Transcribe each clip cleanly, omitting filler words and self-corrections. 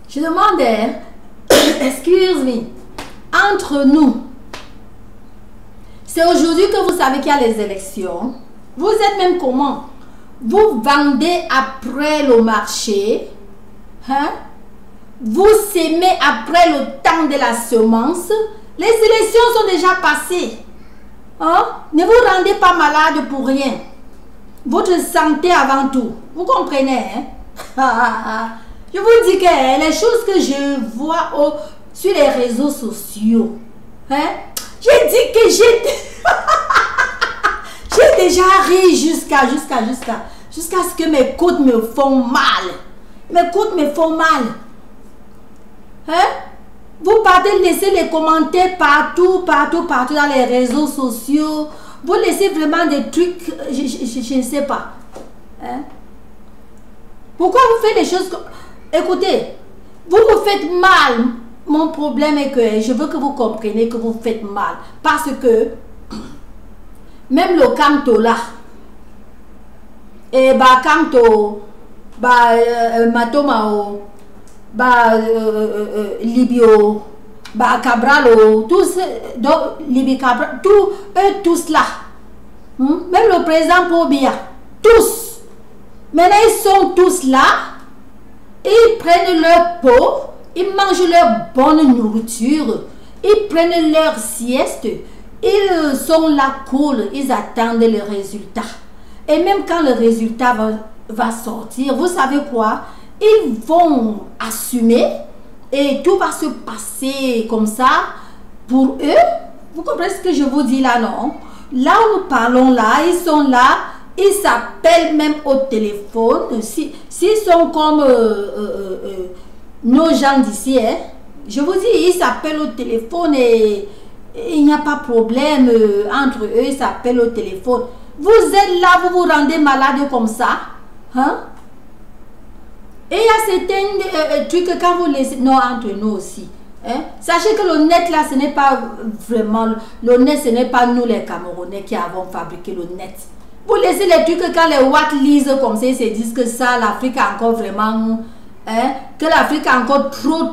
Je demandais, excuse me, entre nous, c'est aujourd'hui que vous savez qu'il y a les élections. Vous êtes même comment? Vous vendez après le marché, hein? Vous sémez après le temps de la semence. Les élections sont déjà passées. Hein? Ne vous rendez pas malade pour rien. Votre santé avant tout. Vous comprenez? Hein? Je vous dis que les choses que je vois sur les réseaux sociaux, hein? J'ai dit que j'ai déjà ri jusqu'à ce que mes côtes me font mal. Mes côtes me font mal. Hein? Vous partez laisser les commentaires partout dans les réseaux sociaux. Vous laissez vraiment des trucs, je ne sais pas. Hein? Pourquoi vous faites des choses comme... Écoutez, vous vous faites mal. Mon problème est que je veux que vous compreniez que vous faites mal. Parce que même le canto là, et bah canto, bah matomao, bah libio, bah cabralo, tous, donc libi cabral, tous là, même le président Pobia, tous, maintenant ils sont tous là, ils prennent leur peau. Ils mangent leur bonne nourriture, ils prennent leur sieste, ils sont là cool, ils attendent le résultat. Et même quand le résultat va sortir, vous savez quoi? Ils vont assumer et tout va se passer comme ça pour eux. Vous comprenez ce que je vous dis là, non? Là où nous parlons là, ils sont là, ils s'appellent même au téléphone. S'ils sont comme... nos gens d'ici, hein, je vous dis, ils s'appellent au téléphone et il n'y a pas de problème entre eux, ils s'appellent au téléphone. Vous êtes là, vous vous rendez malade comme ça, hein? Et il y a certains trucs quand vous laissez, non, entre nous aussi, hein? Sachez que le net là, ce n'est pas vraiment, le net, ce n'est pas nous les Camerounais qui avons fabriqué le net. Vous laissez les trucs quand les Watt lisent comme ça, ils se disent que ça, l'Afrique a encore vraiment... Hein, que l'Afrique est encore trop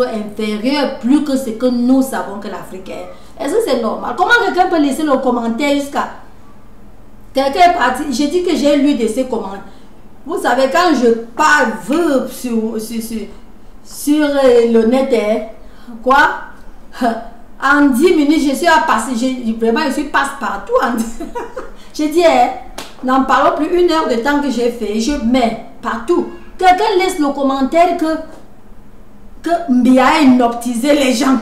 inférieure, plus que ce que nous savons que l'Afrique est. Est-ce que c'est normal? Comment quelqu'un peut laisser le commentaire jusqu'à... Quelqu'un est parti, j'ai dit que j'ai lu de ces commentaires. Vous savez, quand je parle sur le net, hein, quoi? En 10 minutes, je suis à passer, vraiment, je suis passe-partout. J'ai dit, hein, n'en parlons plus 1 heure de temps que j'ai fait, je mets partout. Quelqu'un laisse le commentaire que Mbia a hypnotisé les gens.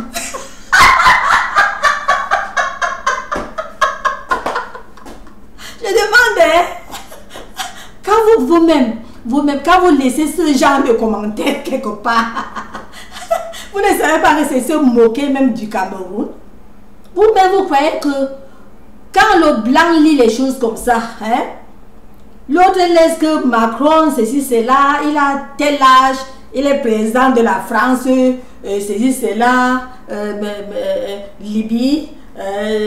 Je demande, quand vous-même, quand vous laissez ce genre de commentaires quelque part, vous ne savez pas que c'est se moquer même du Cameroun. Vous-même, vous croyez que quand le blanc lit les choses comme ça, hein, l'autre laisse que Macron, ceci, cela, il a tel âge, il est président de la France, ceci, cela, Libye,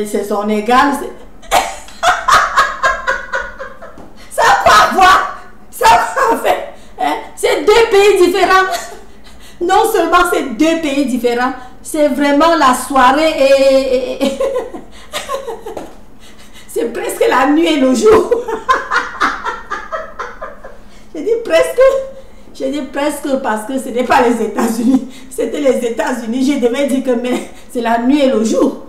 c'est son égal. Ça va voir, ça va faire. Hein? C'est 2 pays différents. Non seulement c'est 2 pays différents, c'est vraiment la soirée et c'est presque la nuit et le jour. Je dis presque parce que ce n'est pas les États-Unis. C'était les États-Unis. Je devais dire que c'est la nuit et le jour.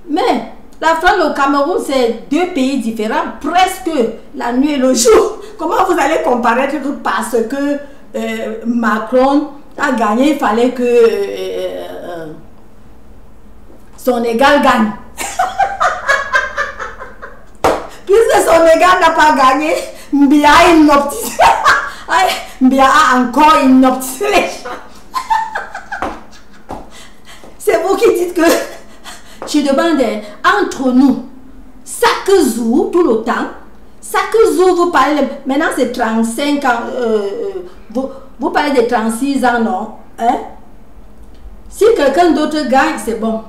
Mais la France et le Cameroun, c'est 2 pays différents. Presque la nuit et le jour. Comment vous allez comparer que parce que Macron a gagné, il fallait que son égal gagne. Puisque son égal n'a pas gagné, Mbia a hypnotisé. Mbia a encore hypnotisé les gens. C'est vous qui dites que... Je demande, entre nous, chaque jour, tout le temps, chaque jour vous parlez... Maintenant c'est 35 ans, vous parlez de 36 ans, non? Hein? Si quelqu'un d'autre gagne, c'est bon.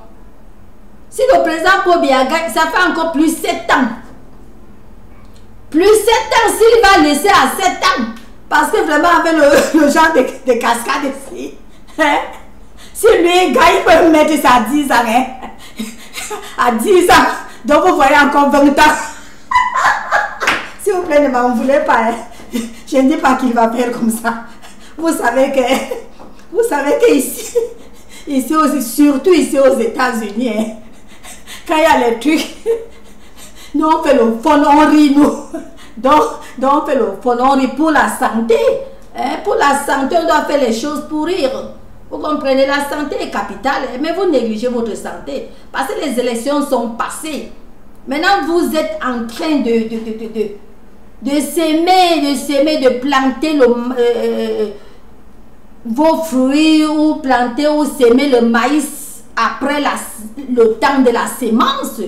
Si le président Pobia gagne, ça fait encore plus 7 ans. Plus 7 ans, s'il va laisser à 7 ans, Parce que vraiment, avec le genre de cascade ici, hein, si lui, gars, il peut mettre ça à 10 ans, hein, à 10 ans, donc vous voyez encore 20 ans. S'il vous plaît, ne m'en voulez pas. Hein. Je ne dis pas qu'il va faire comme ça. Vous savez que ici aussi, surtout ici aux États-Unis, hein, quand il y a les trucs, nous on fait le fun, on rit, nous. Donc on fait le fun, on rit pour la santé. Hein, pour la santé, on doit faire les choses pour rire. Vous comprenez, la santé est capitale, mais vous négligez votre santé. Parce que les élections sont passées. Maintenant, vous êtes en train de s'aimer, de planter vos fruits ou planter ou s'aimer le maïs après le temps de la sémence.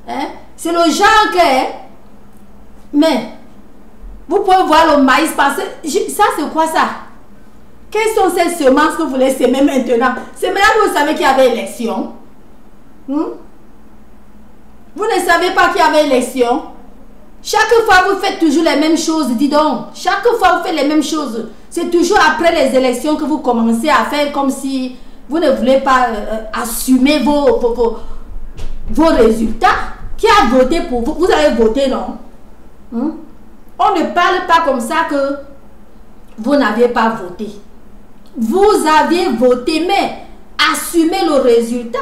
Hein? C'est le genre que... Mais, vous pouvez voir le maïs passer. Ça, c'est quoi ça? Quelles sont ces semences que vous voulez s'aimer maintenant? C'est maintenant que vous savez qu'il y avait élection. Vous ne savez pas qu'il y avait élection. Chaque fois, vous faites toujours les mêmes choses, dis donc. Chaque fois, vous faites les mêmes choses. C'est toujours après les élections que vous commencez à faire comme si vous ne voulez pas assumer vos résultats. Qui a voté pour vous? Vous avez voté, non? On ne parle pas comme ça que vous n'avez pas voté. Vous avez voté, mais assumez le résultat.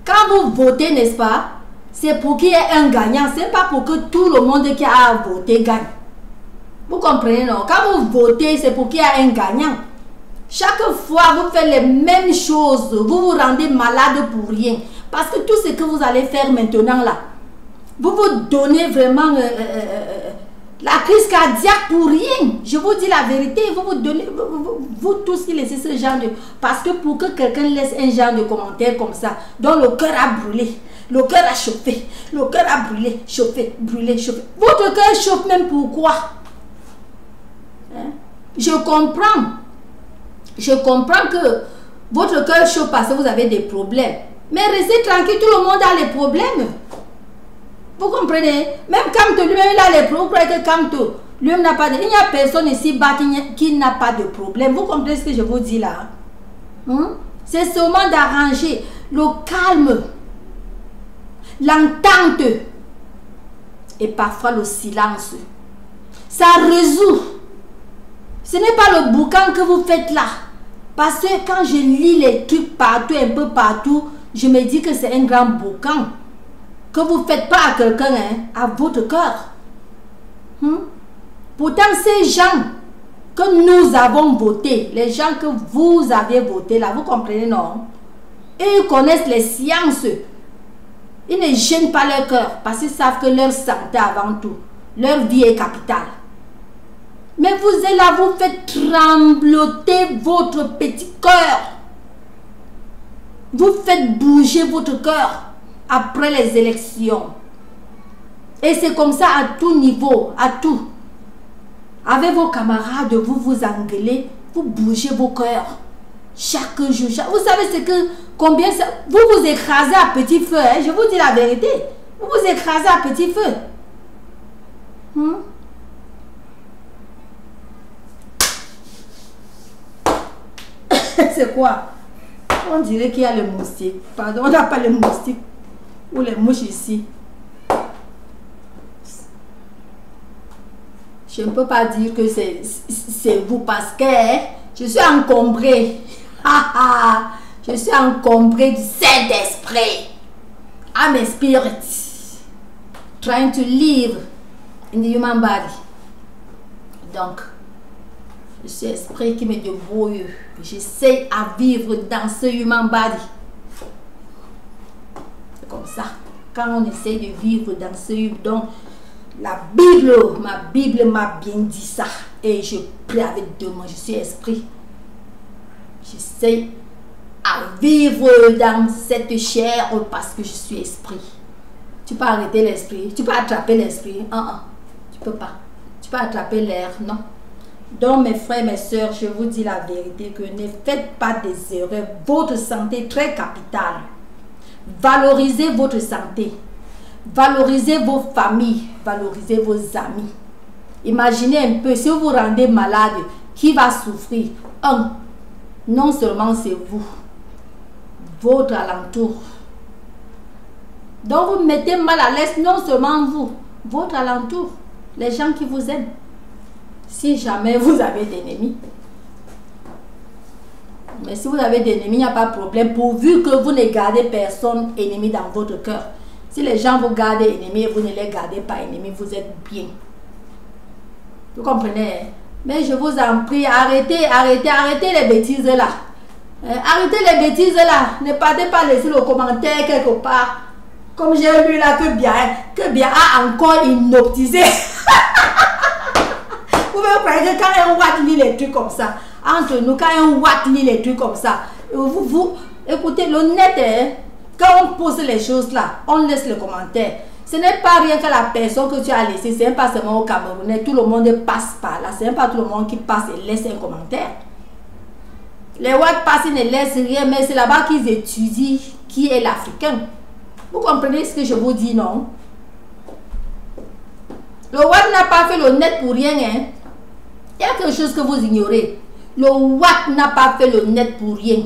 Quand vous votez, n'est-ce pas? C'est pour qu'il y ait un gagnant. Ce n'est pas pour que tout le monde qui a voté gagne. Vous comprenez, non? Quand vous votez, c'est pour qu'il y ait un gagnant. Chaque fois, vous faites les mêmes choses. Vous vous rendez malade pour rien. Parce que tout ce que vous allez faire maintenant, là, vous vous donnez vraiment la crise cardiaque pour rien. Je vous dis la vérité. Vous vous donnez, vous tous qui laissez ce genre de... Parce que pour que quelqu'un laisse un genre de commentaire comme ça, dont le cœur a brûlé, le cœur a chauffé, le cœur a brûlé, chauffé, brûlé, chauffé. Votre cœur chauffe même pourquoi? Hein? Je comprends que votre cœur chauffe parce que vous avez des problèmes. Mais restez tranquille, tout le monde a les problèmes. Vous comprenez? Même quand lui-même il a les problèmes, vous croyez que quand lui-même n'a pas de... Il n'y a personne ici-bas qui n'a pas de problème. Vous comprenez ce que je vous dis là? C'est seulement d'arranger le calme, l'entente et parfois le silence. Ça résout. Ce n'est pas le boucan que vous faites là. Parce que quand je lis les trucs partout, un peu partout, je me dis que c'est un grand boucan que vous ne faites pas à quelqu'un, hein, à votre cœur. Pourtant, ces gens que nous avons votés, les gens que vous avez votés là, vous comprenez, non? Ils connaissent les sciences. Ils ne gênent pas leur cœur parce qu'ils savent que leur santé avant tout, leur vie est capitale. Mais vous êtes là, vous faites trembloter votre petit cœur. Vous faites bouger votre cœur après les élections. Et c'est comme ça à tout niveau, à tout. Avec vos camarades, vous vous engueulez, vous bougez vos cœurs. Chaque jour, vous savez ce que, combien ça... Vous vous écrasez à petit feu, hein? Je vous dis la vérité. Vous vous écrasez à petit feu. C'est quoi? On dirait qu'il y a le moustique. Pardon, on n'a pas le moustique. Ou les mouches ici. Je ne peux pas dire que c'est vous parce que je suis encombrée. Je suis encombrée du Saint-Esprit. I'm a spirit trying to live in the human body. Donc, je suis esprit qui me débrouille. J'essaie à vivre dans ce human body. C'est comme ça. Quand on essaie de vivre dans ce human... Donc, la Bible, ma Bible m'a bien dit ça. Et je prie avec deux mains. Je suis esprit. J'essaie à vivre dans cette chair parce que je suis esprit. Tu peux arrêter l'esprit. Tu peux attraper l'esprit. Tu peux pas. Tu peux attraper l'air. Non. Donc mes frères, mes soeurs, je vous dis la vérité que ne faites pas des erreurs. Votre santé est très capitale. Valorisez votre santé. Valorisez vos familles. Valorisez vos amis. Imaginez un peu, si vous vous rendez malade, qui va souffrir? Non seulement c'est vous, votre alentour. Donc vous mettez mal à l'aise non seulement vous, votre alentour, les gens qui vous aiment. Si jamais vous avez d'ennemis. Mais si vous avez d'ennemis, il n'y a pas de problème, pourvu que vous ne gardez personne ennemi dans votre cœur. Si les gens vous gardent ennemis et vous ne les gardez pas ennemis, vous êtes bien. Vous comprenez? Mais je vous en prie, arrêtez les bêtises là. Arrêtez les bêtises là. Ne partez pas laisser le commentaire quelque part. Comme j'ai lu là que bien a encore inoptisé. Vous pouvez croire que quand un Watt lit les trucs comme ça, entre nous, quand un Watt lit les trucs comme ça, écoutez, l'honnête, quand on pose les choses là, on laisse le commentaire. Ce n'est pas rien que la personne que tu as laissée, c'est pas seulement au Camerounais, tout le monde passe par là, c'est pas tout le monde qui passe et laisse un commentaire. Les Watt passent, ils ne laissent rien, mais c'est là-bas qu'ils étudient qui est l'Africain. Vous comprenez ce que je vous dis, non? Le Watt n'a pas fait le net pour rien, hein? Il y a quelque chose que vous ignorez. Le Watt n'a pas fait le net pour rien.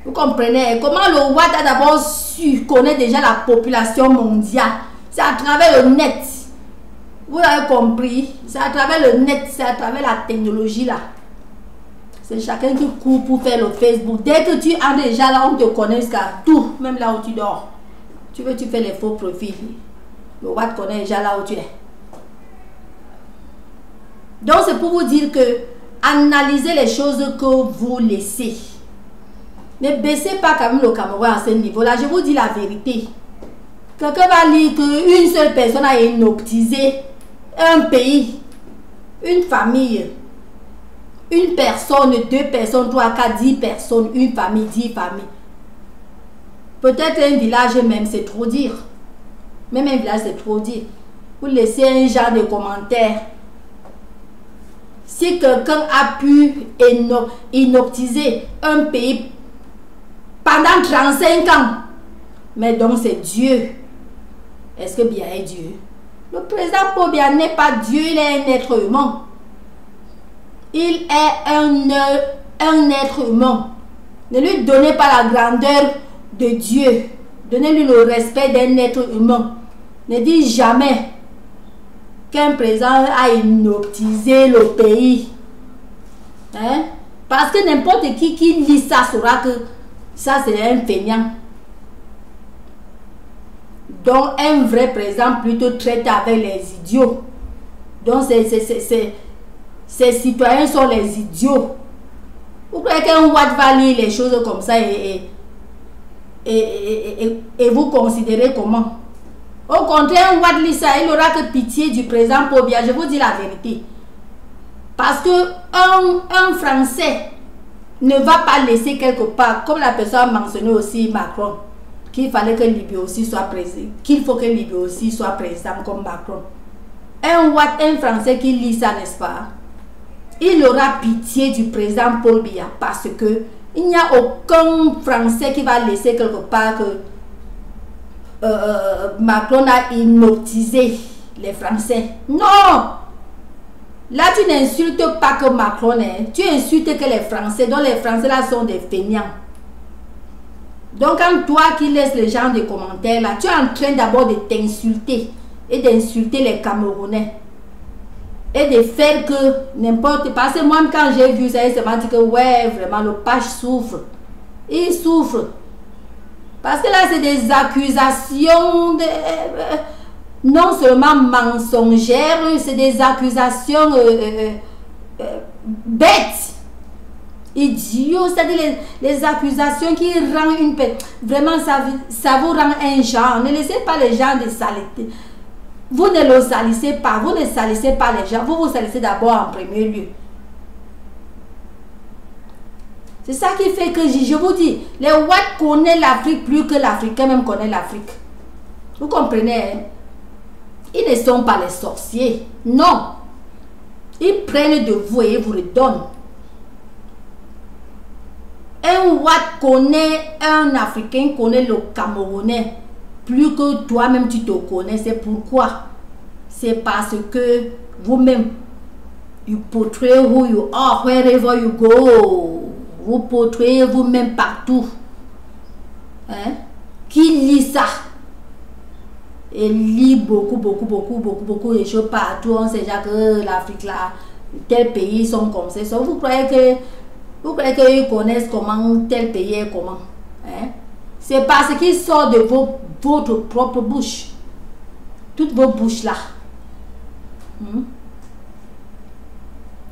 Vous comprenez? Comment le Watt a d'abord su connaître déjà la population mondiale? C'est à travers le net. Vous avez compris? C'est à travers le net, c'est à travers la technologie là. C'est chacun qui court pour faire le Facebook. Dès que tu as déjà là, on te connaît jusqu'à tout, même là où tu dors. Tu fais les faux profils. Le Watt connaît déjà là où tu es. Donc c'est pour vous dire que analysez les choses que vous laissez. Ne baissez pas quand même le Cameroun à ce niveau-là. Je vous dis la vérité. Quelqu'un va dire qu'une seule personne a inoptisé un pays, une famille, une personne, 2 personnes, 3, 4, 10 personnes, une famille, 10 familles. Peut-être un village même, c'est trop dire. Même un village, c'est trop dire. Vous laissez un genre de commentaire. Si quelqu'un a pu inoptiser un pays pendant 35 ans, mais donc c'est Dieu. Est-ce que Biya est Dieu? Le président Paul Biya n'est pas Dieu, il est un être humain. Il est un être humain. Ne lui donnez pas la grandeur de Dieu. Donnez-lui le respect d'un être humain. Ne dites jamais qu'un président a inoptisé le pays. Hein? Parce que n'importe qui lit ça saura que ça c'est un feignant. Donc un vrai président plutôt traite avec les idiots. Donc ces citoyens sont les idiots. Vous croyez qu'un Watt va lire les choses comme ça et vous considérez comment? Au contraire, un Watt lit ça, il n'aura que pitié du président Paul Biya. Je vous dis la vérité. Parce que un Français ne va pas laisser quelque part, comme la personne a mentionné aussi Macron, qu'il fallait que Libye aussi soit président, qu'il faut que Libye aussi soit président comme Macron. Un Watt, un Français qui lit ça, n'est-ce pas? Il aura pitié du président Paul Biya parce que il n'y a aucun Français qui va laisser quelque part que Macron a inoptisé les Français. Non! Là, tu n'insultes pas que Macron, hein. Tu insultes que les Français, dont les Français là sont des feignants. Donc, quand toi qui laisses les gens des commentaires là, tu es en train d'abord de t'insulter et d'insulter les Camerounais. Et de faire que n'importe... Parce que moi, quand j'ai vu ça, il se m'a dit que ouais, vraiment, le page souffre. Il souffre. Parce que là, c'est des accusations non seulement mensongères, c'est des accusations bêtes, idiots, c'est-à-dire les accusations qui rendent une personne... Vraiment, ça vous rend un genre. Ne laissez pas les gens de saleté. Vous ne le salissez pas, vous ne salissez pas les gens, vous salissez d'abord en premier lieu. C'est ça qui fait que je vous dis, les Watt connaissent l'Afrique plus que l'Africain même connaît l'Afrique. Vous comprenez? Hein? Ils ne sont pas les sorciers, non. Ils prennent de vous et ils vous redonnent. Un Watt connaît un Africain, connaît le Camerounais. Plus que toi-même tu te connais, c'est pourquoi c'est parce que vous-même, you portray who you are wherever you go. Vous portrayez vous-même partout. Hein? Qui lit ça? Et lit beaucoup de choses partout. On sait déjà que l'Afrique là, tel pays sont comme ça. Vous croyez qu'ils connaissent comment tel pays est comment? Hein? C'est parce qu'il sort de votre propre bouche. Toutes vos bouches là.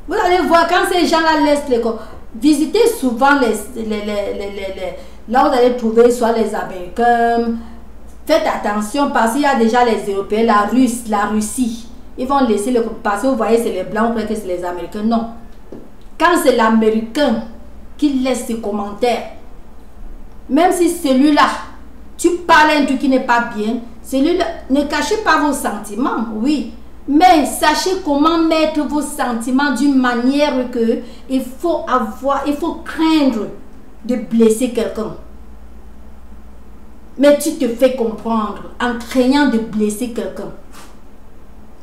Vous allez voir quand ces gens-là laissent les corps. Visitez souvent là où vous allez trouver soit les Américains. Faites attention parce qu'il y a déjà les Européens, la Russie. Ils vont laisser le... Parce que vous voyez, c'est les Blancs, vous croyez que c'est les Américains. Non. Quand c'est l'Américain qui laisse ses commentaires, même si celui-là, tu parles un truc qui n'est pas bien, celui-là, ne cachez pas vos sentiments, oui. Mais sachez comment mettre vos sentiments d'une manière que il faut craindre de blesser quelqu'un. Mais tu te fais comprendre en craignant de blesser quelqu'un.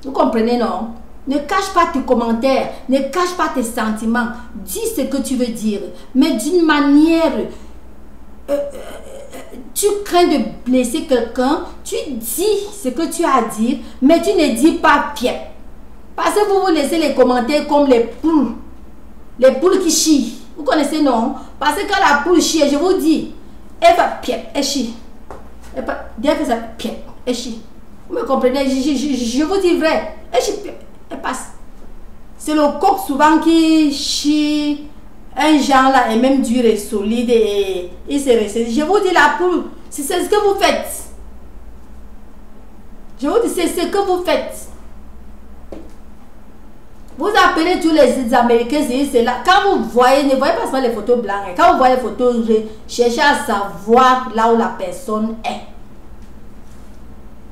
Vous comprenez, non? Ne cache pas tes commentaires, ne cache pas tes sentiments. Dis ce que tu veux dire, mais d'une manière... tu crains de blesser quelqu'un, tu dis ce que tu as à dire, mais tu ne dis pas pied. Parce que vous laissez les commentaires comme les poules qui chient. Vous connaissez, non? Parce que quand la poule chie, je vous dis, elle va pied, elle chie. Dès que ça pied, elle chie. Vous me comprenez? Je vous dis vrai, elle chie, elle passe. C'est le coq souvent qui chie. Un genre là est même dur et solide et il se ressaisit. Je vous dis la poule, c'est ce que vous faites. Je vous dis c'est ce que vous faites. Vous appelez tous les Américains, c'est là. Quand vous voyez, ne voyez pas seulement les photos blanches. Quand vous voyez les photos, cherchez à savoir là où la personne est.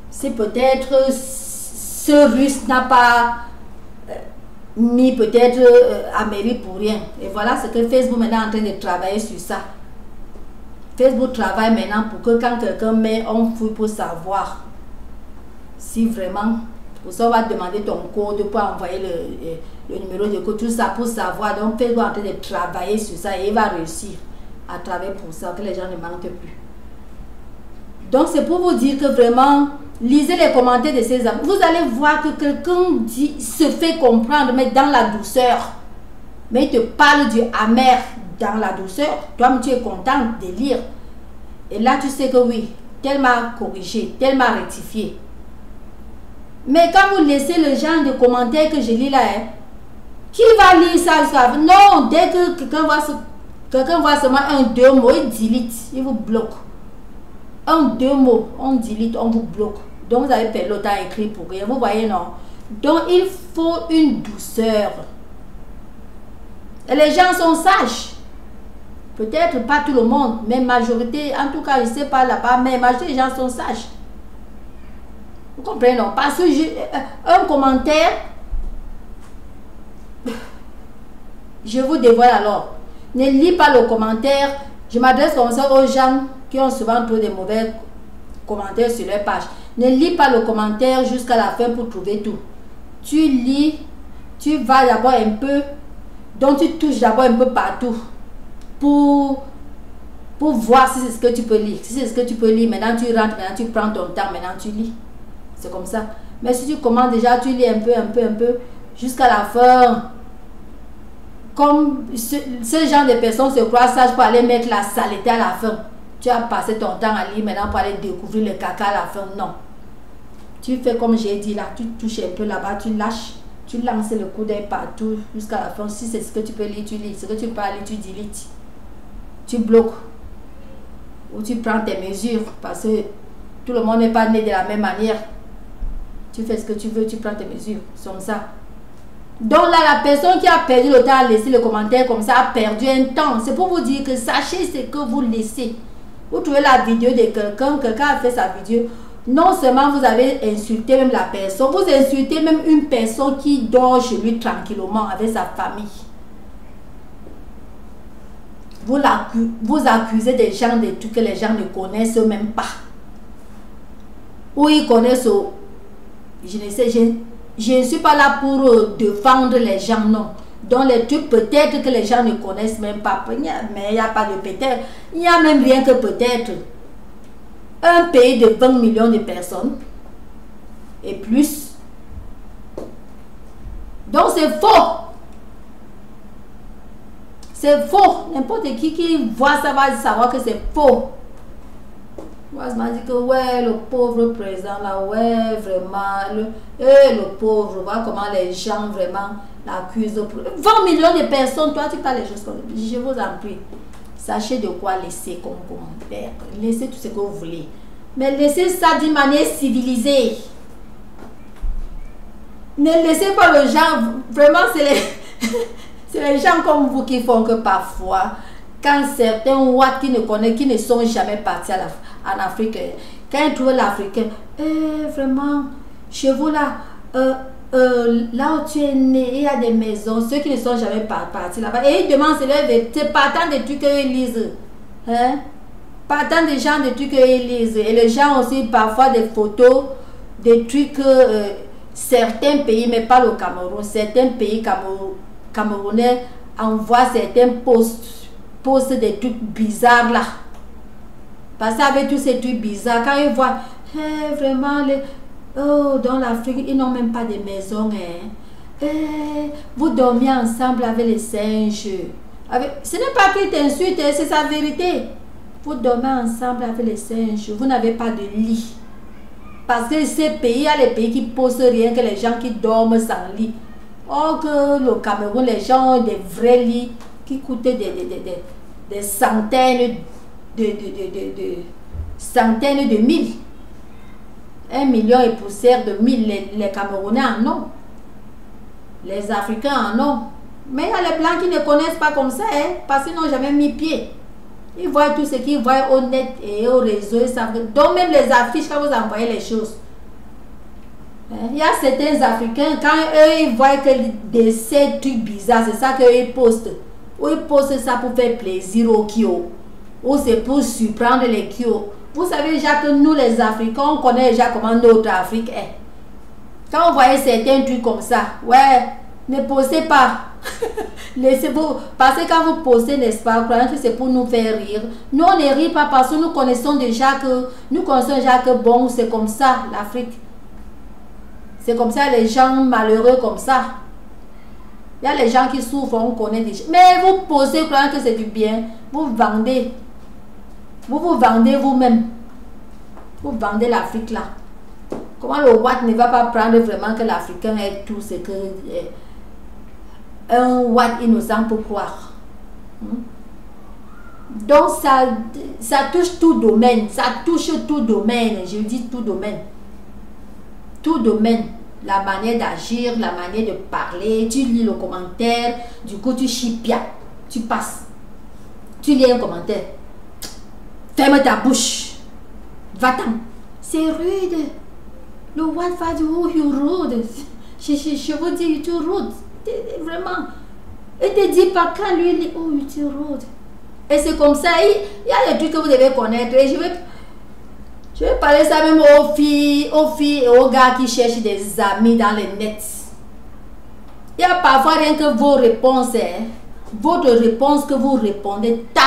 C'est peut-être ce russe n'a pas... mis peut-être Amérique pour rien. Et voilà ce que Facebook maintenant est en train de travailler sur ça. Facebook travaille maintenant pour que quand quelqu'un met, on fouille pour savoir si vraiment, pour ça on va demander ton code pour envoyer le numéro de code, tout ça pour savoir. Donc Facebook est en train de travailler sur ça et il va réussir à travailler pour ça, que les gens ne mentent plus. Donc c'est pour vous dire que vraiment, lisez les commentaires de ces amis. Vous allez voir que quelqu'un se fait comprendre, mais dans la douceur. Mais il te parle du amer dans la douceur. Toi, tu es content de lire. Et là, tu sais que oui, tel m'a corrigé, tel m'a rectifié. Mais quand vous laissez le genre de commentaires que je lis là, hein, qui va lire ça? Non, dès que quelqu'un voit seulement un, deux mots, il delete, il vous bloque. Un, deux mots, on delete, on vous bloque. Donc vous avez perdu le temps à écrire pour rien. Vous voyez, non? Donc il faut une douceur. Et les gens sont sages. Peut-être pas tout le monde, mais majorité, en tout cas, je ne sais pas là-bas, mais majorité des gens sont sages. Vous comprenez, non? Parce que un commentaire, je vous dévoile alors. Ne lis pas le commentaire. Je m'adresse comme ça aux gens qui ont souvent trouvé des mauvais commentaires sur leur page. Ne lis pas le commentaire jusqu'à la fin pour trouver tout. Tu lis, tu vas d'abord un peu, donc tu touches d'abord un peu partout pour voir si c'est ce que tu peux lire. Si c'est ce que tu peux lire, maintenant tu rentres, maintenant tu prends ton temps, maintenant tu lis. C'est comme ça. Mais si tu commences déjà, tu lis un peu, jusqu'à la fin. Comme ce genre de personnes se croient sages pour aller mettre la saleté à la fin. Tu as passé ton temps à lire maintenant pour aller découvrir le caca à la fin. Non. Tu fais comme j'ai dit là. Tu touches un peu là-bas, tu lâches. Tu lances le coup d'œil partout jusqu'à la fin. Si c'est ce que tu peux lire, tu lis. Ce que tu peux pas lire, tu deletes. Tu bloques. Ou tu prends tes mesures. Parce que tout le monde n'est pas né de la même manière. Tu fais ce que tu veux, tu prends tes mesures. C'est comme ça. Donc là, la personne qui a perdu le temps à laisser le commentaire comme ça a perdu un temps. C'est pour vous dire que sachez ce que vous laissez. Vous trouvez la vidéo de quelqu'un a fait sa vidéo. Non seulement vous avez insulté même la personne, vous insultez même une personne qui dort chez lui tranquillement avec sa famille. Vous accusez des gens de trucs que les gens ne connaissent même pas. Ou ils connaissent Je ne sais, je ne suis pas là pour défendre les gens, non. Dans les trucs peut-être que les gens ne connaissent même pas, mais il n'y a pas de peut-être. Il n'y a même rien que peut-être. Un pays de 20 millions de personnes et plus. Donc c'est faux. C'est faux. N'importe qui voit ça va savoir que c'est faux. Moi, je m'en dis que ouais, le pauvre président là, ouais, vraiment, le pauvre, voilà comment les gens vraiment l'accusent. 20 millions de personnes, toi tu parles les choses comme ça. Je vous en prie. Sachez de quoi laisser comme commentaire. Laissez tout ce que vous voulez. Mais laissez ça d'une manière civilisée. Ne laissez pas le gens, vraiment c'est les gens comme vous qui font que parfois, quand certains Ouatt qui ne connaissent, qui ne sont jamais partis en Afrique, quand ils trouvent l'Africain, vraiment, chez vous là, là où tu es né, il y a des maisons, ceux qui ne sont jamais partis là-bas, et ils demandent, c'est partant des trucs qu'ils lisent, hein? Partant des gens des trucs qu'ils lisent, et les gens aussi parfois des photos, des trucs, certains pays, mais pas le Cameroun, certains pays camerounais envoient certains posts des trucs bizarres là. Parce qu'avec tous ces trucs bizarres, quand ils voient, vraiment, dans l'Afrique, ils n'ont même pas de maison. Hein. Vous dormiez ensemble avec les singes. Ce n'est pas qu'ils t'insultent, c'est sa vérité. Vous dormez ensemble avec les singes, vous n'avez pas de lit. Parce que ces pays, il y a les pays qui posent rien que les gens qui dorment sans lit. Or que le Cameroun, les gens ont des vrais lits qui coûtent des centaines centaines de mille. 1 million et poussière de mille. Les Camerounais en ont. Les Africains en ont. Mais il y a les Blancs qui ne connaissent pas comme ça, hein, parce qu'ils n'ont jamais mis pied. Ils voient tout ce qu'ils voient au net et au réseau. Donc même les affiches, quand vous envoyez les choses. Il y a certains Africains, quand eux ils voient que ces trucs bizarres, c'est ça qu'ils postent. Ou ils postent ça pour faire plaisir aux Kyo. Ou c'est pour surprendre les Kyo. Vous savez déjà que nous les Africains, on connaît déjà comment notre Afrique est. Quand on voyait certains trucs comme ça, ouais, ne postez pas. Laissez-vous, parce que quand vous postez, n'est-ce pas, croyez que c'est pour nous faire rire. Nous on ne rit pas parce que nous connaissons déjà que bon, c'est comme ça l'Afrique. C'est comme ça les gens malheureux comme ça. Il y a les gens qui souffrent, on connaît déjà. Mais vous posez, croyant que c'est du bien, vous vendez. Vous vendez vous-même. Vous vendez l'Afrique là. Comment le Ouatt ne va pas prendre vraiment que l'Africain est tout ce que un Ouatt innocent pour croire. Donc ça touche tout domaine. Ça touche tout domaine. Je dis tout domaine. Tout domaine. La manière d'agir, la manière de parler. Tu lis le commentaire. Du coup, tu chipia. Tu passes. Tu lis un commentaire. Ferme ta bouche. Va-t'en. C'est rude. Le Ouatt va dire, oh, you rude. Je vous dis, tu rude. Vraiment. Et te dit pas quand lui, il dit, oh, tu rude. Et c'est comme ça. Il y a des trucs que vous devez connaître. Et je vais parler ça même aux filles et aux gars qui cherchent des amis dans les nets. Il y a parfois rien que vos réponses. Hein. Votre réponse que vous répondez, tac.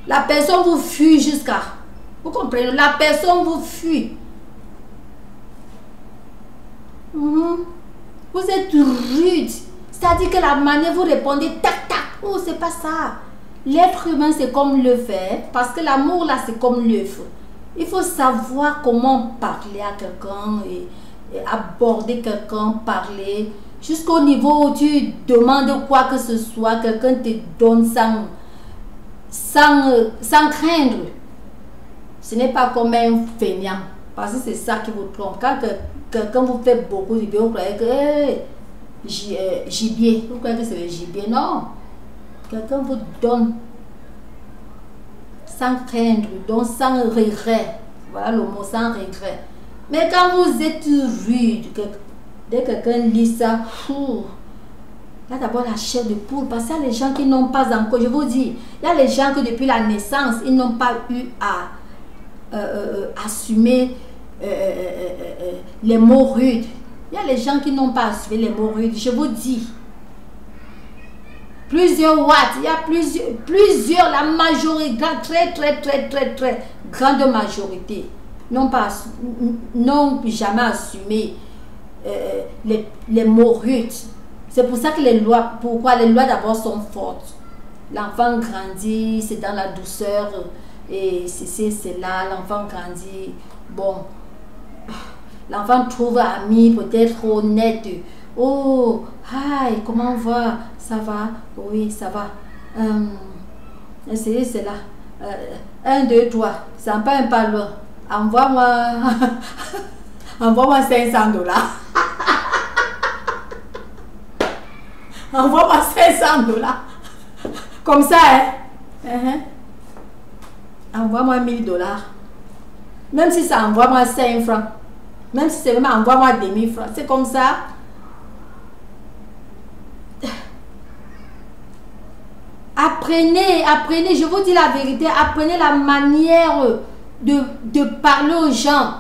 La personne vous fuit jusqu'à... Vous comprenez? La personne vous fuit. Vous êtes rude. C'est-à-dire que la manière vous répondez, tac, tac. Oh, c'est pas ça. L'être humain, c'est comme l'œuf. Parce que l'amour, là, c'est comme l'œuf. Il faut savoir comment parler à quelqu'un et aborder quelqu'un, parler. Jusqu'au niveau où tu demandes quoi que ce soit, quelqu'un te donne sans craindre. Ce n'est pas comme un feignant. Parce que c'est ça qui vous trompe. Quand quelqu'un vous fait beaucoup de bien, vous croyez que gibier. Vous croyez que c'est le gibier. Non. Quelqu'un vous donne sans craindre, donc sans regret. Voilà le mot, sans regret. Mais quand vous êtes rude, dès que quelqu'un lit ça, là d'abord la chair de poule, parce qu'il y a les gens qui n'ont pas encore, je vous dis, il y a les gens que depuis la naissance, ils n'ont pas eu à assumer les mots rudes. Il y a les gens qui n'ont pas assumé les mots rudes. Je vous dis. Plusieurs watts. Il y a plusieurs, la majorité, très grande majorité, n'ont jamais assumé les mots rudes. C'est pour ça que les lois, pourquoi les lois d'abord sont fortes. L'enfant grandit, c'est dans la douceur, et c'est là, l'enfant grandit. Bon, l'enfant trouve ami peut-être honnête. Oh, hi, comment on va? Ça va? Oui, ça va. C'est là. 1, 2, 3. Ça me paraît pas loin. Envoie-moi envoie-moi $500. Envoie-moi $500. Comme ça, hein? Envoie-moi $1000. Même si ça envoie-moi 5 francs. Même si c'est même envoie-moi 2000 francs. C'est comme ça. Apprenez, je vous dis la vérité, apprenez la manière de parler aux gens.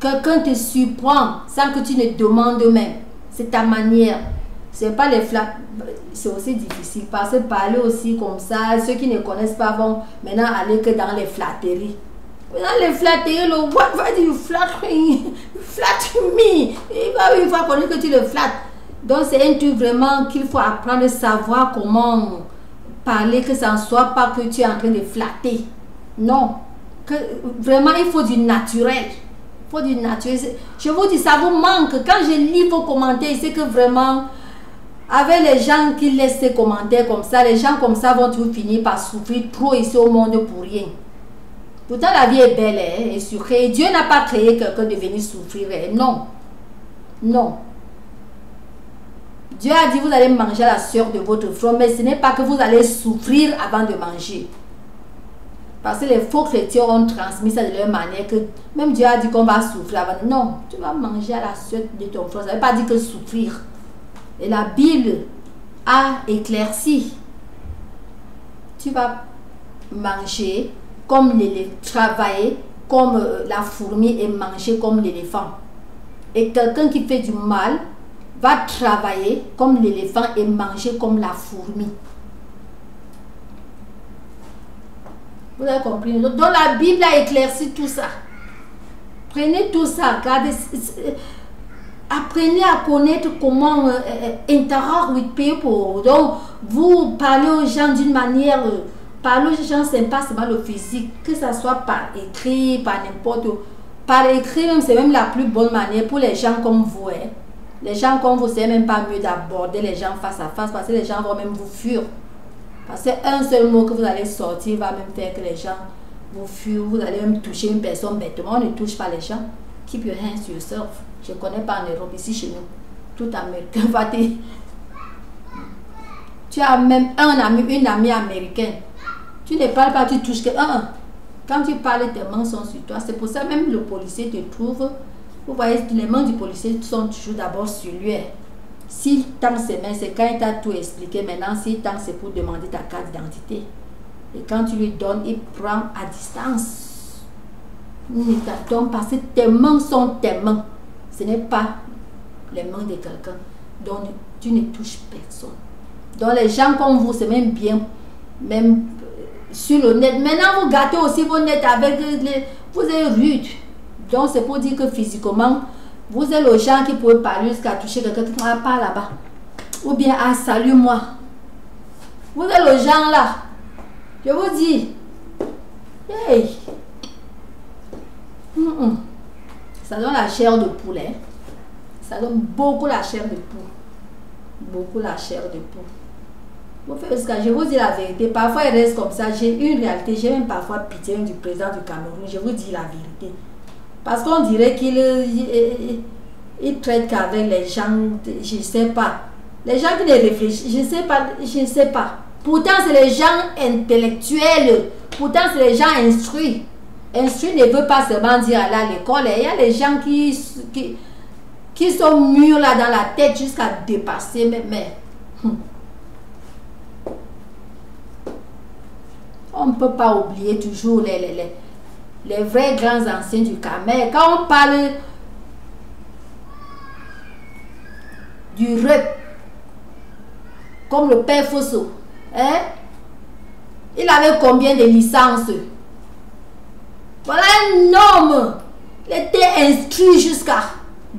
Quelqu'un te surprend sans que tu ne demandes même. C'est ta manière. C'est pas les flats. C'est aussi difficile parce que parler aussi comme ça, ceux qui ne connaissent pas vont maintenant aller que dans les flatteries. Dans les flatteries, le what va dire flatter me. Il va connaître que tu le flattes. Donc c'est un truc vraiment qu'il faut apprendre à savoir comment parler, que ça ne soit pas que tu es en train de flatter. Non. Que, vraiment, il faut du naturel. Il faut du naturel. Je vous dis, ça vous manque. Quand je lis vos commentaires, c'est que vraiment, avec les gens qui laissent ces commentaires comme ça, les gens comme ça vont toujours finir par souffrir trop ici au monde pour rien. Pourtant, la vie est belle et sucrée. Dieu n'a pas créé quelqu'un de venir souffrir. Non. Non. Dieu a dit, vous allez manger la sueur de votre front, mais ce n'est pas que vous allez souffrir avant de manger. Parce que les faux chrétiens ont transmis ça de leur manière, que même Dieu a dit qu'on va souffrir avant. Non, tu vas manger à la sueur de ton front. Ça ne veut pas dire que souffrir. Et la Bible a éclairci. Tu vas manger comme l'éléphant, travailler comme la fourmi et manger comme l'éléphant. Et quelqu'un qui fait du mal va travailler comme l'éléphant et manger comme la fourmi. Vous avez compris? Donc la Bible a éclairci tout ça. Prenez tout ça, regardez, apprenez à connaître comment interagir avec people. Donc vous parlez aux gens d'une manière, parlez aux gens, c'est pas seulement le physique, que ce soit par écrit, par n'importe où. Par écrit même, c'est même la plus bonne manière pour les gens comme vous. Hein. Les gens comme vous, c'est même pas mieux d'aborder les gens face à face parce que les gens vont même vous fuir. Parce qu'un seul mot que vous allez sortir va même faire que les gens vous fuient. Vous allez même toucher une personne bêtement. On ne touche pas les gens. Keep your hands to yourself. Je ne connais pas en Europe, ici chez nous. Tout Américain va te... Tu as même un ami, une amie américaine. Tu ne parles pas, tu touches que un. Quand tu parles, tes mains sont sur toi. C'est pour ça même le policier te trouve. Vous voyez, les mains du policier sont toujours d'abord sur lui. S'il tend ses mains, c'est quand il t'a tout expliqué. Maintenant, s'il tend, c'est pour demander ta carte d'identité. Et quand tu lui donnes, il prend à distance. Il ne te donne pas parce que tes mains sont tes mains. Ce n'est pas les mains de quelqu'un. Donc, tu ne touches personne. Donc, les gens comme vous, c'est même bien, même sur le net. Maintenant, vous gâtez aussi vos nets avec vous êtes rude. Donc, c'est pour dire que physiquement, vous êtes les gens qui peuvent parler jusqu'à toucher quelqu'un qui ne pas là-bas. Ou bien, ah, salue-moi. Vous êtes les gens là. Je vous dis. Hey. Ça donne la chair de poulet. Ça donne beaucoup la chair de poule. Beaucoup la chair de poule. Vous faites ce que je vous dis la vérité. Parfois, il reste comme ça. J'ai une réalité. J'ai même parfois pitié du président du Cameroun. Je vous dis la vérité. Parce qu'on dirait qu'il traite qu'avec les gens, je ne sais pas. Les gens qui ne réfléchissent, je ne sais pas. Pourtant, c'est les gens intellectuels. Pourtant, c'est les gens instruits. Instruits ne veut pas seulement dire aller à l'école. Il y a les gens qui sont mûrs là dans la tête jusqu'à dépasser. Mais on ne peut pas oublier toujours les vrais grands anciens du Camer, quand on parle du rep, comme le père Fosso, hein, il avait combien de licences? Voilà un homme. Il était instruit jusqu'à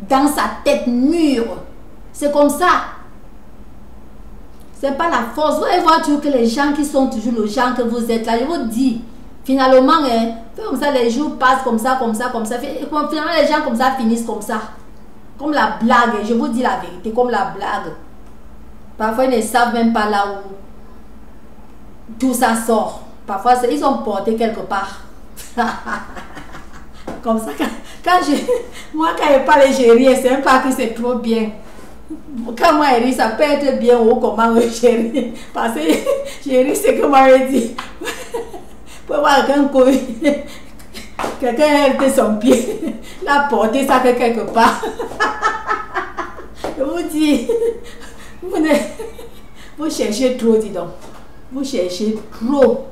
dans sa tête mûre. C'est comme ça. C'est pas la force. Vous allez voir toujours que les gens qui sont toujours les gens que vous êtes là, je vous dis, finalement, hein, comme ça, les jours passent comme ça, comme ça, comme ça. Finalement, les gens comme ça finissent comme ça. Comme la blague. Je vous dis la vérité, comme la blague. Parfois, ils ne savent même pas là où tout ça sort. Parfois, ils sont portés quelque part. Comme ça, moi, quand je parle, je ris. C'est même pas que c'est trop bien. Quand moi, je ris, ça peut être bien ou comment je ris. Parce que je ris, c'est que moi, je dis. Pour voir quelqu'un a heurté son pied. Il a porté ça quelque part. Je vous dis, vous cherchez trop, dis donc. Vous cherchez trop.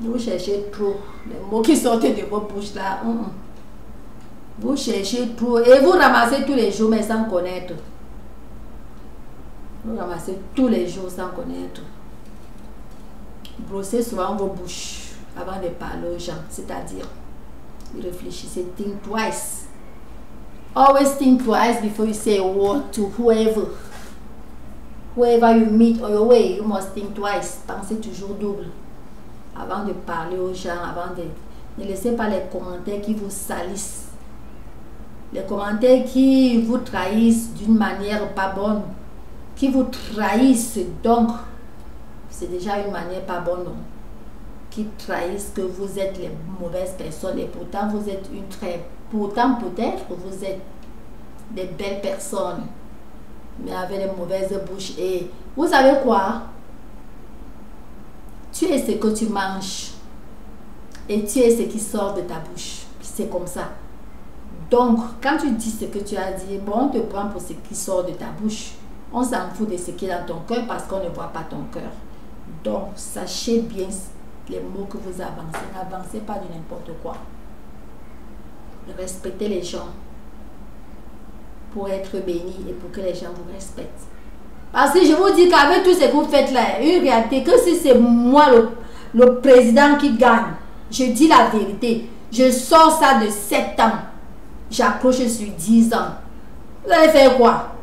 Vous cherchez trop. Les mots qui sortent de vos bouches là. Vous cherchez trop. Et vous ramassez tous les jours, mais sans connaître. Vous ramassez tous les jours sans connaître. Brossez souvent vos bouches avant de parler aux gens. C'est-à-dire, réfléchissez. Think twice. Always think twice before you say a word to whoever. Whoever you meet on your way, you must think twice. Pensez toujours double. Avant de parler aux gens, avant de... Ne laissez pas les commentaires qui vous salissent. Les commentaires qui vous trahissent d'une manière pas bonne. Qui vous trahissent, donc, c'est déjà une manière pas bonne, non? Qui trahissent que vous êtes les mauvaises personnes et pourtant vous êtes une très... Pourtant peut-être que vous êtes des belles personnes, mais avec les mauvaises bouches. Et vous savez quoi? Tu es ce que tu manges et tu es ce qui sort de ta bouche. C'est comme ça. Donc, quand tu dis ce que tu as dit, bon, on te prend pour ce qui sort de ta bouche. On s'en fout de ce qui est dans ton cœur parce qu'on ne voit pas ton cœur. Donc, sachez bien les mots que vous avancez. N'avancez pas de n'importe quoi. Respectez les gens pour être bénis et pour que les gens vous respectent. Parce que je vous dis qu'avec tout ce que vous faites là, une réalité, que si c'est moi le président qui gagne, je dis la vérité, je sors ça de 7 ans, j'approche sur 10 ans. Vous allez faire quoi?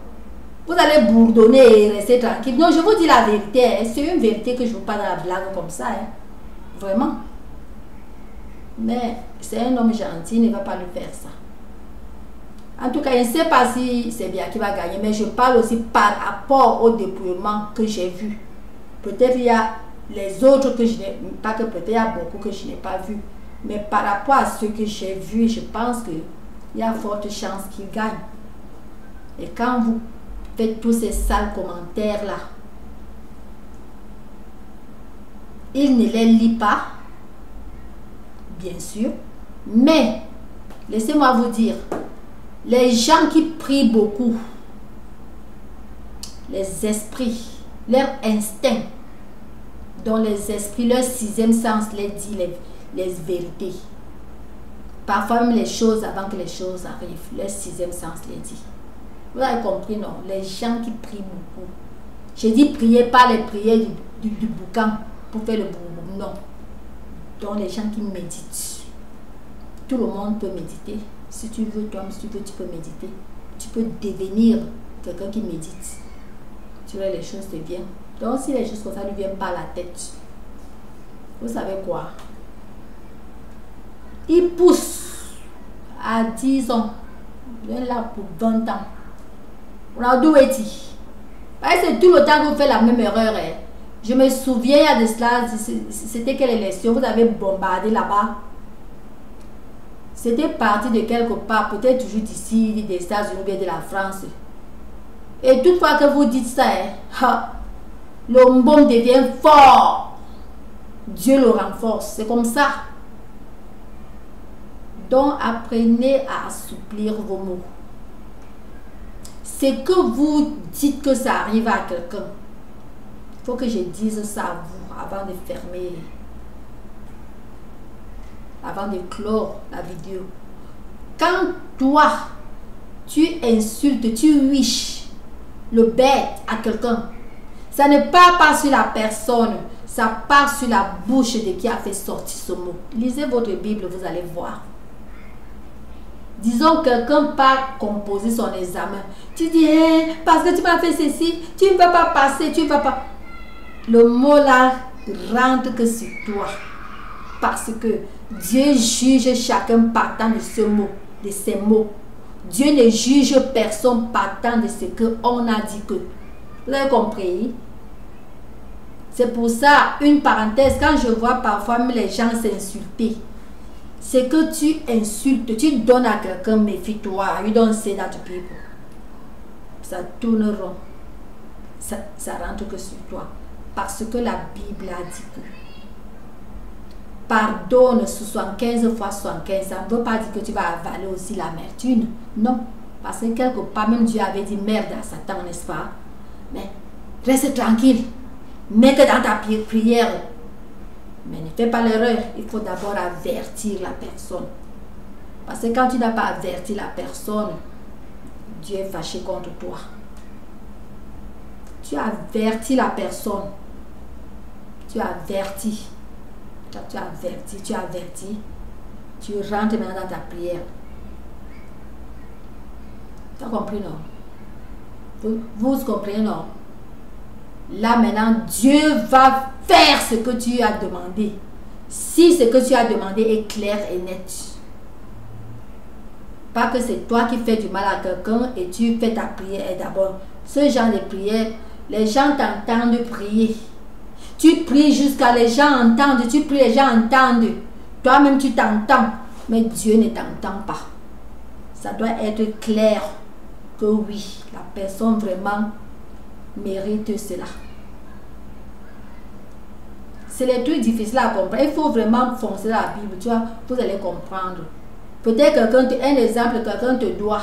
Vous allez bourdonner et rester tranquille. Non, je vous dis la vérité, hein. C'est une vérité que je ne veux pas dans la blague comme ça. Hein. Vraiment. Mais c'est un homme gentil, il ne va pas lui faire ça. En tout cas, je ne sais pas si c'est bien qui va gagner, mais je parle aussi par rapport au dépouillement que j'ai vu. Peut-être il y a les autres que je n'ai pas, que peut-être il y a beaucoup que je n'ai pas vu. Mais par rapport à ce que j'ai vu, je pense qu'il y a forte chance qu'il gagne. Et quand vous faites tous ces sales commentaires là, il ne les lit pas, bien sûr, mais laissez-moi vous dire, les gens qui prient beaucoup, les esprits, leur instinct, dont les esprits, leur sixième sens les dit les vérités. Parfois même les choses avant que les choses arrivent, leur sixième sens les dit. Vous avez compris, non? Les gens qui prient beaucoup. Je dis priez pas les prières du boucan pour faire le boum, non. Donc les gens qui méditent. Tout le monde peut méditer. Si tu veux, toi, si tu veux, tu peux méditer. Tu peux devenir quelqu'un qui médite. Tu vois, les choses te viennent. Donc, si les choses comme ça ne lui viennent pas à la tête, vous savez quoi? Il pousse à 10 ans. Il est là pour 20 ans. On a d'où est-il? C'est tout le temps que vous faites la même erreur. Hein. Je me souviens, il y a de cela, c'était quelle élection? Vous avez bombardé là-bas. C'était parti de quelque part, peut-être toujours d'ici, des États-Unis ou de la France. Et toute fois que vous dites ça, le bombe devient fort. Dieu le renforce. C'est comme ça. Donc, apprenez à assouplir vos mots. C'est que vous dites que ça arrive à quelqu'un. Il faut que je dise ça à vous avant de fermer. avant de clore la vidéo. Quand toi, tu insultes, tu wish le bête à quelqu'un, ça ne part pas sur la personne, ça part sur la bouche de qui a fait sortir ce mot. Lisez votre Bible, vous allez voir. Disons quelqu'un part composer son examen. Tu dis, hey, parce que tu m'as fait ceci, tu ne vas pas passer, tu ne vas pas. Le mot là rentre que sur toi. Parce que Dieu juge chacun partant de ce mot, de ces mots. Dieu ne juge personne partant de ce qu'on a dit que. Vous avez compris? C'est pour ça, une parenthèse, quand je vois parfois les gens s'insulter, c'est que tu insultes, tu donnes à quelqu'un, méfie-toi, you don't say that to people. Ça tourne rond. Ça rentre que sur toi. Parce que la Bible a dit que pardonne 75 fois 75. Ça ne veut pas dire que tu vas avaler aussi l'amertume. Non. Parce que quelque part, même Dieu avait dit merde à Satan, n'est-ce pas? Mais reste tranquille. Mets que dans ta prière. Mais ne fais pas l'erreur. Il faut d'abord avertir la personne. Parce que quand tu n'as pas averti la personne, Dieu est fâché contre toi. Tu avertis la personne. Tu avertis. Quand tu avertis, tu rentres maintenant dans ta prière. Tu as compris, non? Vous comprenez, non? Là maintenant, Dieu va faire ce que tu as demandé. Si ce que tu as demandé est clair et net. Pas que c'est toi qui fais du mal à quelqu'un et tu fais ta prière. Et d'abord, ce genre de prière, les gens t'entendent prier. Tu pries jusqu'à les gens entendent. Tu pries, les gens entendent. Toi-même, tu t'entends. Mais Dieu ne t'entend pas. Ça doit être clair que oui, la personne vraiment mérite cela. C'est les trucs difficiles à comprendre. Il faut vraiment foncer la Bible. Tu vois, vous allez comprendre. Peut-être quelqu'un, un exemple, quelqu'un te doit.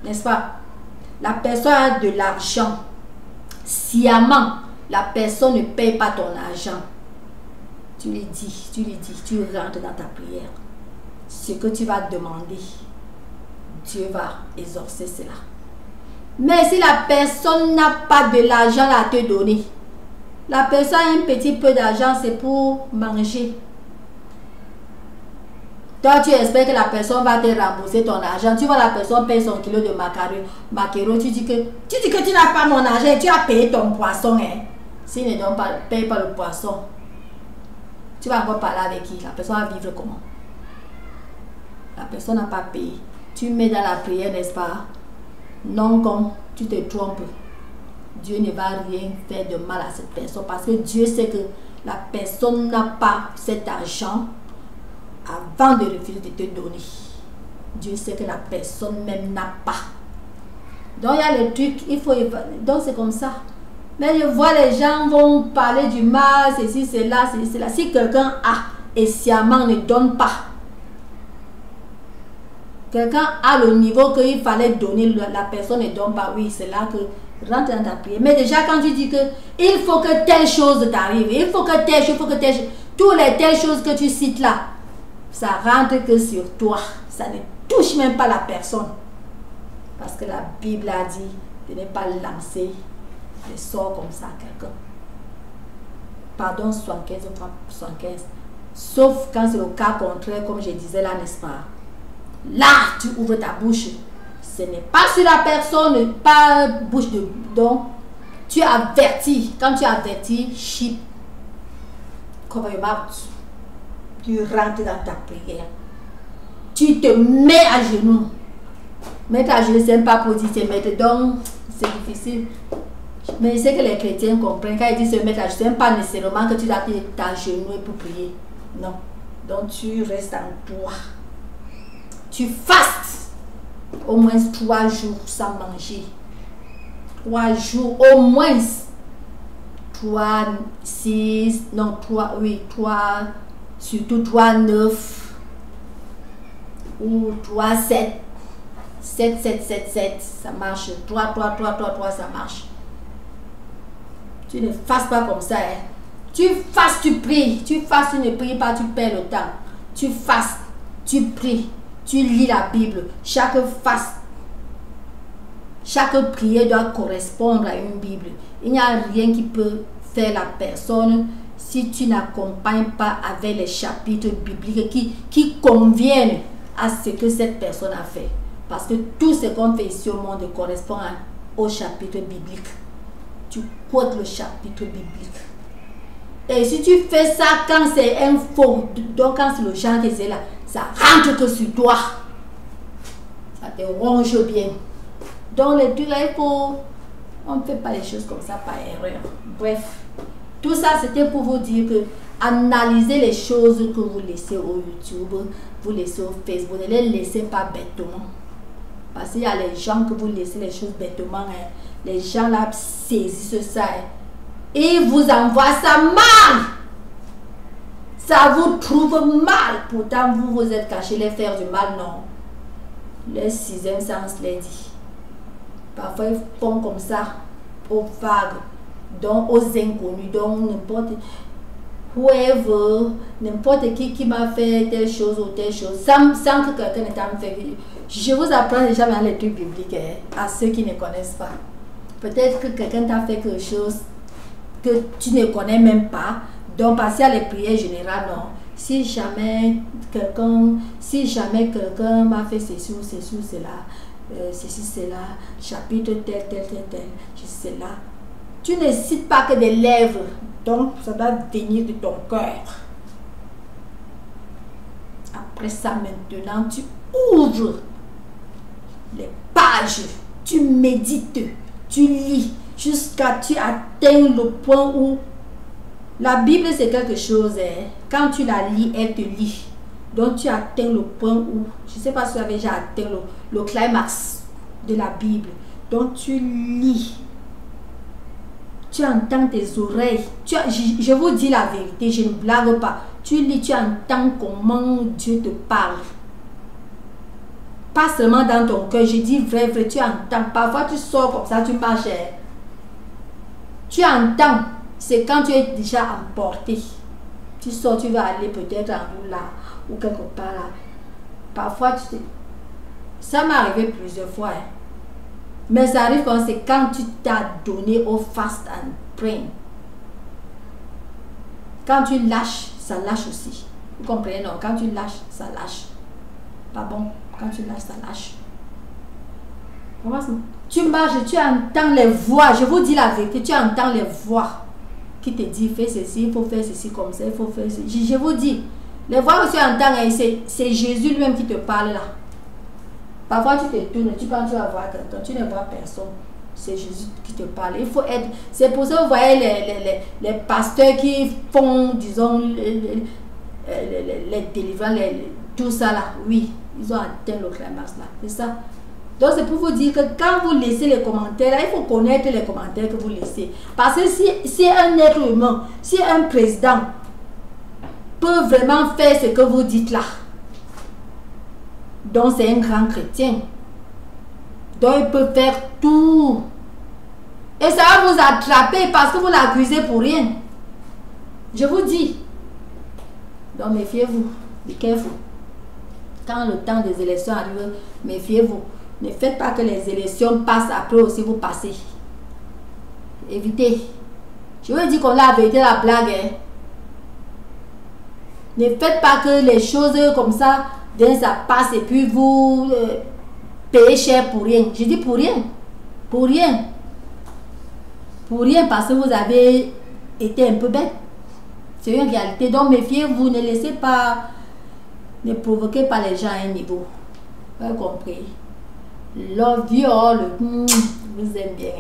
N'est-ce pas? La personne a de l'argent. Sciemment, la personne ne paye pas ton argent. Tu lui dis, tu rentres dans ta prière. Ce que tu vas demander, Dieu va exaucer cela. Mais si la personne n'a pas de l'argent à te donner, la personne a un petit peu d'argent, c'est pour manger. Toi, tu espères que la personne va te rembourser ton argent. Tu vois la personne paye son kilo de macaroni. Tu dis que tu n'as pas mon argent et tu as payé ton poisson. Hein. S'il ne paye pas le poisson, tu vas encore parler avec qui? La personne va vivre comment? La personne n'a pas payé. Tu mets dans la prière, n'est-ce pas? Non, comme tu te trompes. Dieu ne va rien faire de mal à cette personne parce que Dieu sait que la personne n'a pas cet argent avant de refuser de te donner. Dieu sait que la personne même n'a pas. Donc il y a le truc, il faut... Donc c'est comme ça. Mais je vois les gens vont parler du mal, ceci, cela, ceci, cela. Si quelqu'un a et sciemment ne donne pas, quelqu'un a le niveau qu'il fallait donner, la personne ne donne pas, oui, c'est là que rentre dans ta prière. Mais déjà quand tu dis que il faut que telle chose t'arrive, il faut que telle chose, il faut que telle chose, toutes les telles choses que tu cites là, ça rentre que sur toi, ça ne touche même pas la personne. Parce que la Bible a dit de ne pas lancer des sorts comme ça à quelqu'un. Pardon, 75 ou 75. Sauf quand c'est le cas contraire, comme je disais là, n'est-ce pas? Là, tu ouvres ta bouche. Ce n'est pas sur la personne, pas bouche de... Donc, tu avertis. Quand tu avertis, shit, cover your mouth. Tu rentres dans ta prière. Tu te mets à genoux. Mettre à genoux, c'est pas pour dire se mettre. Donc, c'est difficile. Mais c'est que les chrétiens comprennent. Quand ils disent se mettre à genoux, ce n'est pas nécessairement que tu dois t'agenouiller pour prier. Non. Donc, tu restes en toi. Tu fastes au moins 3 jours sans manger. 3 jours au moins. 3, 6, non 3, oui, 3, surtout 3, 9 ou 3, 7. 7, 7, 7, 7, ça marche. 3, 3, 3, 3, 3, ça marche. Tu ne fastes pas comme ça. Hein. Tu fastes, tu pries. Tu fastes, tu ne pries pas, tu perds le temps. tu fastes, tu pries, tu lis la Bible. Chaque faste, chaque prière doit correspondre à une Bible. Il n'y a rien qui peut faire la personne si tu n'accompagnes pas avec les chapitres bibliques qui conviennent à ce que cette personne a fait. Parce que tout ce qu'on fait ici au monde correspond au chapitre biblique. Tu quotes le chapitre biblique. Et si tu fais ça quand c'est un faux, donc quand c'est le genre que c'est là, ça rentre que sur toi. Ça te ronge bien. Donc les trucs là, on ne fait pas les choses comme ça par erreur. Bref, tout ça c'était pour vous dire que analysez les choses que vous laissez au YouTube, vous laissez au Facebook, ne les laissez pas bêtement. Parce qu'il y a les gens que vous laissez les choses bêtement, hein. Les gens là saisissent ça, hein. Et vous envoient ça mal. Ça vous trouve mal. Pourtant vous vous êtes caché les faire du mal, non. Le sixième sens les dit. Parfois ils font comme ça aux vagues, donc aux inconnus, donc n'importe qui m'a fait telle chose ou telle chose, sans que quelqu'un n'ait fait. Je vous apprends déjà dans les trucs bibliques, hein, à ceux qui ne connaissent pas. Peut-être que quelqu'un t'a fait quelque chose que tu ne connais même pas, donc parce qu'il y a les prières générales, non. Si jamais quelqu'un m'a fait ceci ou cela, ceci, cela, chapitre tel, cela. Tu ne cites pas que des lèvres, donc ça doit venir de ton cœur. Après ça, maintenant, tu ouvres les pages, tu médites, tu lis, jusqu'à ce que tu atteignes le point où la Bible c'est quelque chose, hein. Quand tu la lis, elle te lit. Donc tu atteins le point où, je ne sais pas si tu avais déjà atteint le climax de la Bible. Donc tu lis. Tu entends tes oreilles. Je vous dis la vérité, je ne blague pas. Tu lis, tu entends comment Dieu te parle. Pas seulement dans ton cœur, je dis vrai, tu entends. Parfois tu sors comme ça, tu marches. Tu entends. C'est quand tu es déjà emporté. Tu sors, tu vas aller peut-être en haut là, ou quelque part là. Parfois, ça m'est arrivé plusieurs fois. Hein. Mais ça arrive quand c'est quand tu t'as donné au fast and praying. Quand tu lâches, ça lâche aussi. Vous comprenez, non? Quand tu lâches, ça lâche. Pas bon. Quand tu lâches, ça lâche. Tu marches, tu entends les voix. Je vous dis la vérité, tu entends les voix qui te disent fais ceci, il faut faire ceci comme ça, il faut faire ceci. Je vous dis, les voix que tu entends, c'est Jésus lui-même qui te parle là. Parfois tu te tournes, quand tu vas voir quelqu'un, tu ne vois personne. C'est Jésus qui te parle. Il faut être. C'est pour ça que vous voyez les pasteurs qui font, disons, les délivrants, tout ça là. Oui, ils ont atteint le climax là. C'est ça. Donc c'est pour vous dire que quand vous laissez les commentaires, là, il faut connaître les commentaires que vous laissez. Parce que si un être humain, si un président peut vraiment faire ce que vous dites là, donc c'est un grand chrétien. Donc il peut faire tout. Et ça va vous attraper parce que vous l'accusez pour rien. Je vous dis. Donc méfiez-vous. Be careful. Quand le temps des élections arrive, méfiez-vous. Ne faites pas que les élections passent après aussi vous passez. Évitez. Je veux dire qu'on a vérité la blague. Hein. Ne faites pas que les choses comme ça, ça passe et puis vous payez cher pour rien. Je dis pour rien. Pour rien. Pour rien parce que vous avez été un peu bête. C'est une réalité. Donc méfiez-vous. Ne laissez pas, ne provoquez pas les gens à un niveau. Vous avez compris? Love you all. Vous aime bien.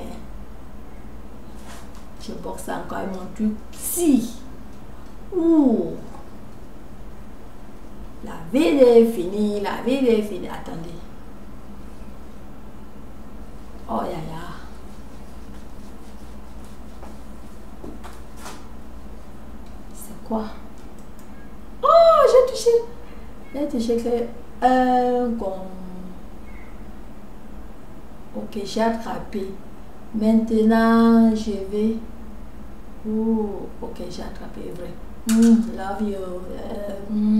Je boxe encore mon truc. Si. Ouh. La vie est finie. La vie est finie. Attendez. Oh ya ya. C'est quoi? Oh, j'ai touché. J'ai touché que un gong. Ok, j'ai attrapé. Maintenant, je vais. Oh, ok, j'ai attrapé, vrai. Love you.